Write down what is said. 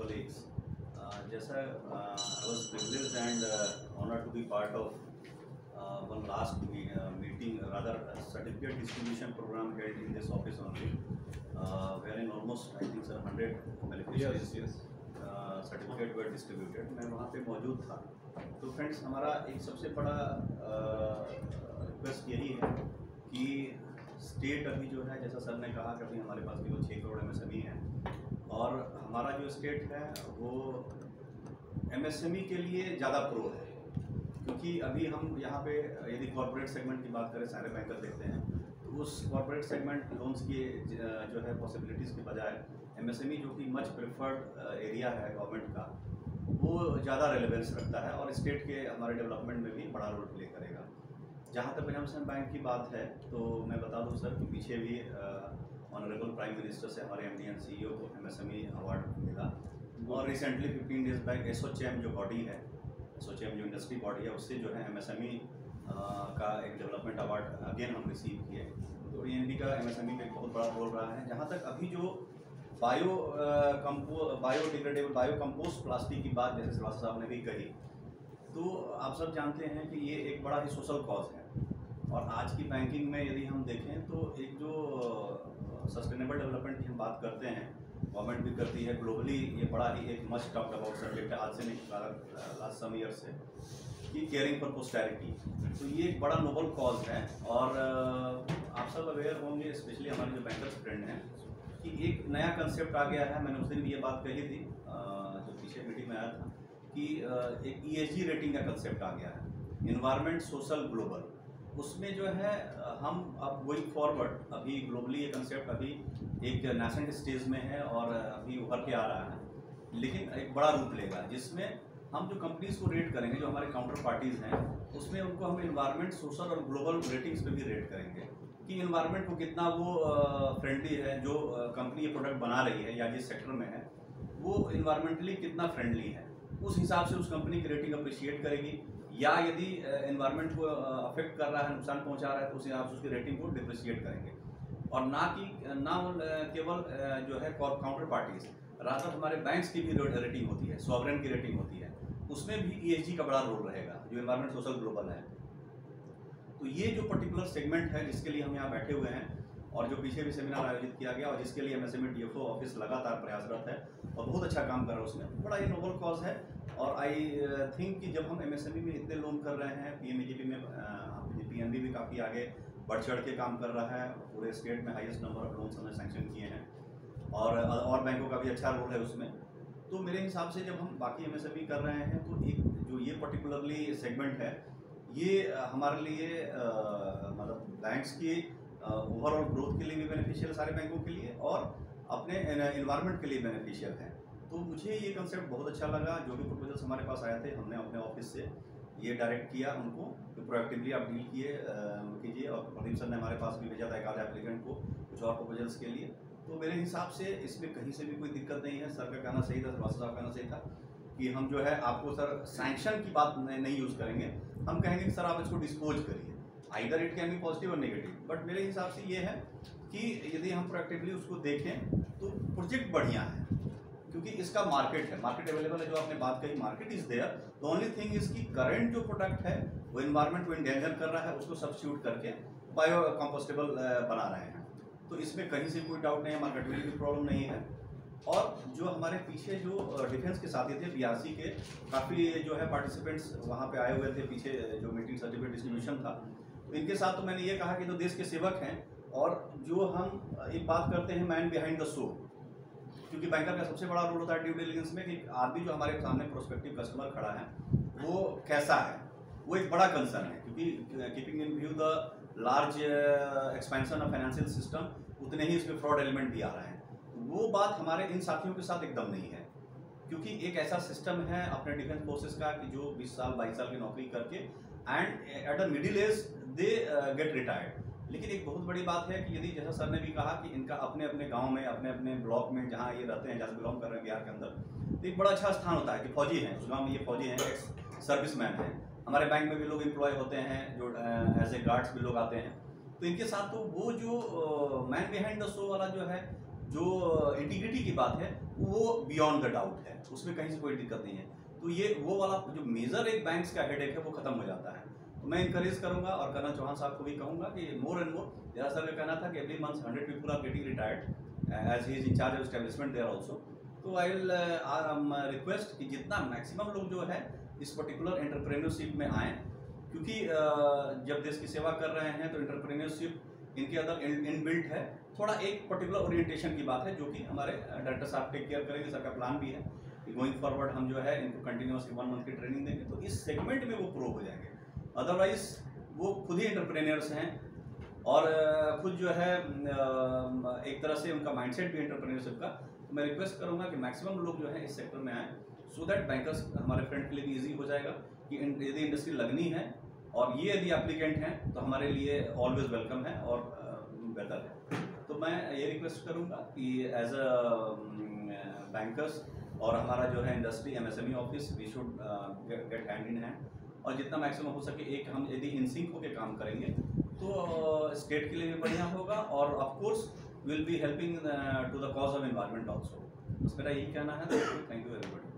colleagues. Jessa, I was privileged and honored to be part of one last meeting, rather a certificate distribution program held in this office only, wherein almost I think 100 beneficiaries certificate were distributed. मैं वहाँ पे मौजूद था। तो friends, हमारा एक सबसे बड़ा रिक्वेस्ट यही है कि स्टेट अभी जो है, जैसा सर ने कहा कि अभी हमारे पास केवल 6 करोड़ MSME हैं और हमारा जो स्टेट है वो MSME के लिए ज़्यादा प्रो है, क्योंकि अभी हम यहाँ पे यदि कॉर्पोरेट सेगमेंट की बात करें, सारे बैंकर देखते हैं तो उस कॉर्पोरेट सेगमेंट लोन्स की जो है पॉसिबिलिटीज़ के बजाय MSME जो कि मच प्रेफर्ड एरिया है गवर्नमेंट का, वो ज़्यादा रेलेवेंस रखता है और स्टेट के हमारे डेवलपमेंट में भी बड़ा रोल प्ले करेगा। जहाँ तक पंजाब बैंक की बात है तो मैं बता दूँ सर कि पीछे भी ऑनरेबल प्राइम मिनिस्टर से हमारे MD एंड CEO को MSME अवार्ड मिला और रिसेंटली 15 डेज बैक एसोचैम जो बॉडी है, एसोचैम जो इंडस्ट्री बॉडी है, उससे जो है MSME का एक डेवलपमेंट अवार्ड अगेन हम रिसीव किए। तो END का MSME में बहुत बड़ा रोल रहा है। जहाँ तक अभी जो बायोडिग्रेडेबल बायो कंपोस्ट प्लास्टिक की बात जैसे श्रीवास्तव साहब ने भी कही, तो आप सब जानते हैं कि ये एक बड़ा ही सोशल कॉज है और आज की बैंकिंग में यदि हम देखें तो एक जो सस्टेनेबल डेवलपमेंट की हम बात करते हैं, गवर्नमेंट भी करती है, ग्लोबली ये बड़ा ही एक मस्ट टॉक्ड अबाउट सब्जेक्ट है, आज से नहीं लास्ट सम ईयर से, कि केयरिंग फॉर पोस्टेरिटी। तो ये एक बड़ा नोबल कॉज है और आप सब अवेयर होंगे, स्पेशली हमारे जो बैंकर्स फ्रेंड हैं, कि एक नया कंसेप्ट आ गया है। मैंने उस दिन भी ये बात कही थी जो पीछे मीटिंग में आया था कि एक ESG रेटिंग का कंसेप्ट आ गया है, इन्वायरमेंट सोशल ग्लोबल। उसमें जो है हम अब गोइंग फॉरवर्ड, अभी ग्लोबली ये कंसेप्ट अभी एक नेसेंट स्टेज में है और अभी उभर के आ रहा है, लेकिन एक बड़ा रूप लेगा जिसमें हम जो कंपनीज को रेट करेंगे, जो हमारे काउंटर पार्टीज हैं, उसमें उनको हम इन्वायरमेंट सोशल और ग्लोबल रेटिंग्स पे भी रेट करेंगे कि इन्वायरमेंट को कितना वो फ्रेंडली है, जो कंपनी ये प्रोडक्ट बना रही है या जिस सेक्टर में है वो इन्वायरमेंटली कितना फ्रेंडली है, उस हिसाब से उस कंपनी की रेटिंग अप्रिशिएट करेगी। या यदि इन्वायरमेंट को अफेक्ट कर रहा है, नुकसान पहुंचा रहा है, तो उस हिसाब से उसकी रेटिंग को डिप्रिशिएट करेंगे। और ना केवल जो है काउंटर पार्टीज, रादर हमारे बैंक्स की भी रेटिंग होती है, सॉवरेन की रेटिंग होती है, उसमें भी ESG का बड़ा रोल रहेगा, जो इन्वायरमेंट सोशल ग्लोबल है। तो ये जो पर्टिकुलर सेगमेंट है जिसके लिए हम यहाँ बैठे हुए हैं और जो पीछे भी सेमिनार आयोजित किया गया और जिसके लिए MSME DFO ऑफिस लगातार प्रयासरत है और बहुत अच्छा काम कर रहा है, उसमें बड़ा ये नोबल कॉज है। और आई थिंक कि जब हम MSME में इतने लोन कर रहे हैं, PMAGP में PNB भी काफ़ी आगे बढ़ चढ़ के काम कर रहा है, पूरे स्टेट में हाईएस्ट नंबर ऑफ लोन्स हमने सैंक्शन किए हैं और बैंकों का भी अच्छा रोल है उसमें। तो मेरे हिसाब से जब हम बाकी MSME कर रहे हैं तो एक जो ये पर्टिकुलरली सेगमेंट है, ये हमारे लिए मतलब बैंक्स की ओवरऑल ग्रोथ के लिए भी बेनिफिशियल, सारे बैंकों के लिए, और अपने इन्वायरमेंट के लिए बेनिफिशियल है। तो मुझे ये कंसेप्ट बहुत अच्छा लगा। जो भी प्रपोजल्स हमारे पास आए थे, हमने अपने ऑफिस से ये डायरेक्ट किया उनको कि प्रोएक्टिवली आप डील कीजिए और प्रदीप सर ने हमारे पास भी भेजा था एक आध एप्लीकेंट को कुछ और प्रपोजल्स के लिए। तो मेरे हिसाब से इसमें कहीं से भी कोई दिक्कत नहीं है। सर का कहना सही था, श्रीवास्तव साहब का कहना सही था कि हम जो है आपको सर सैंक्शन की बात नहीं यूज़ करेंगे, हम कहेंगे कि सर आप इसको डिस्पोज करिए, either it can be positive और नेगेटिव। बट मेरे हिसाब से ये है कि यदि हम प्रोएक्टिवली उसको देखें तो प्रोजेक्ट बढ़िया है, क्योंकि इसका मार्केट है, मार्केट अवेलेबल है। जो आपने बात कही, market is there, the only thing is की करंट जो प्रोडक्ट है वो इन्वायरमेंट को इंडेंजर कर रहा है, उसको सब्स्टिट्यूट करके बायो कंपोस्टेबल बना रहे हैं। तो इसमें कहीं से कोई डाउट नहीं है, मार्केटेबिलिटी की प्रॉब्लम नहीं है। और जो हमारे पीछे जो डिफेंस के साथी थे, BRC के काफ़ी जो है पार्टिसिपेंट्स वहाँ पे आए हुए थे, पीछे जो मीटिंग सर्टिफिकेट डिस्ट्रीब्यूशन था, तो इनके साथ तो मैंने ये कहा कि जो देश के सेवक हैं और जो हम एक बात करते हैं मैन बिहाइंड द शो, क्योंकि बैंकर का सबसे बड़ा रोल होता है ड्यू डिलिजेंस में कि आदमी जो हमारे सामने प्रोस्पेक्टिव कस्टमर खड़ा है वो कैसा है, वो एक बड़ा कंसर्न है। क्योंकि keeping in view the large expansion of financial system, उतने ही इसमें फ्रॉड एलिमेंट भी आ रहे हैं। वो बात हमारे इन साथियों के साथ एकदम नहीं है, क्योंकि एक ऐसा सिस्टम है अपने डिफेंस फोर्सेस का कि जो 20 साल 22 साल की नौकरी करके and at a middle age they get retired. लेकिन एक बहुत बड़ी बात है कि यदि जैसा सर ने भी कहा कि इनका अपने अपने गांव में, अपने अपने ब्लॉक में जहां ये रहते हैं, जहाँ से बिलोंग कर रहे हैं बिहार के अंदर, तो एक बड़ा अच्छा स्थान होता है कि फौजी हैं, उस गाँव में ये फौजी हैं, एक्स सर्विसमैन हैं। हमारे बैंक में भी लोग एम्प्लॉय होते हैं, जो एज ए गार्ड्स भी लोग आते हैं। तो इनके साथ तो वो जो मैन बिहाइंड द शो वाला जो है जो इंटीग्रिटी की बात है वो बियॉन्ड द डाउट है, उसमें कहीं से कोई दिक्कत नहीं है। तो ये वो वाला जो मेजर एक बैंक्स का हेडेक है वो खत्म हो जाता है। तो मैं इंकरेज करूंगा और कर्नल चौहान साहब को भी कहूंगा कि मोर एंड मोर, जरा सर का कहना था कि every month 100 people are getting retired as he is in charge of establishment there also. तो आई विल रिक्वेस्ट कि जितना मैक्सिमम लोग जो है इस पर्टिकुलर एंटरप्रेन्योरशिप में आएँ, क्योंकि जब देश की सेवा कर रहे हैं तो एंटरप्रेन्योरशिप इनके अंदर इनबिल्ट है। थोड़ा एक पर्टिकुलर ओरिएंटेशन की बात है जो कि हमारे डायरेक्टर साहब टेक केयर करेंगे, सर का प्लान भी है कि गोइंग फॉरवर्ड हम जो है इनको कंटिन्यूसली 1 मंथ की ट्रेनिंग देंगे, तो इस सेगमेंट में वो प्रो हो जाएंगे। अदरवाइज वो खुद ही एंटरप्रेन्योर्स हैं और खुद जो है एक तरह से उनका माइंडसेट भी एंटरप्रेन्योरशिप का। तो मैं रिक्वेस्ट करूंगा कि मैक्सिमम लोग जो है इस सेक्टर में आए, सो दैट बैंकर्स हमारे फ्रेंड के लिए भी ईजी हो जाएगा कि यदि इंडस्ट्री लगनी है और ये यदि एप्लीकेंट हैं तो हमारे लिए ऑलवेज वेलकम है और बेहतर है। तो मैं ये रिक्वेस्ट करूंगा कि एज अ बैंकर्स और हमारा जो है industry MSME office we should get hand in hand, और जितना मैक्सिमम हो सके एक हम यदि इन सिंक होकर काम करेंगे तो स्टेट के लिए भी बढ़िया होगा और of course will be helping to the cause of environment also. बस मेरा यही कहना है। Thank you very much.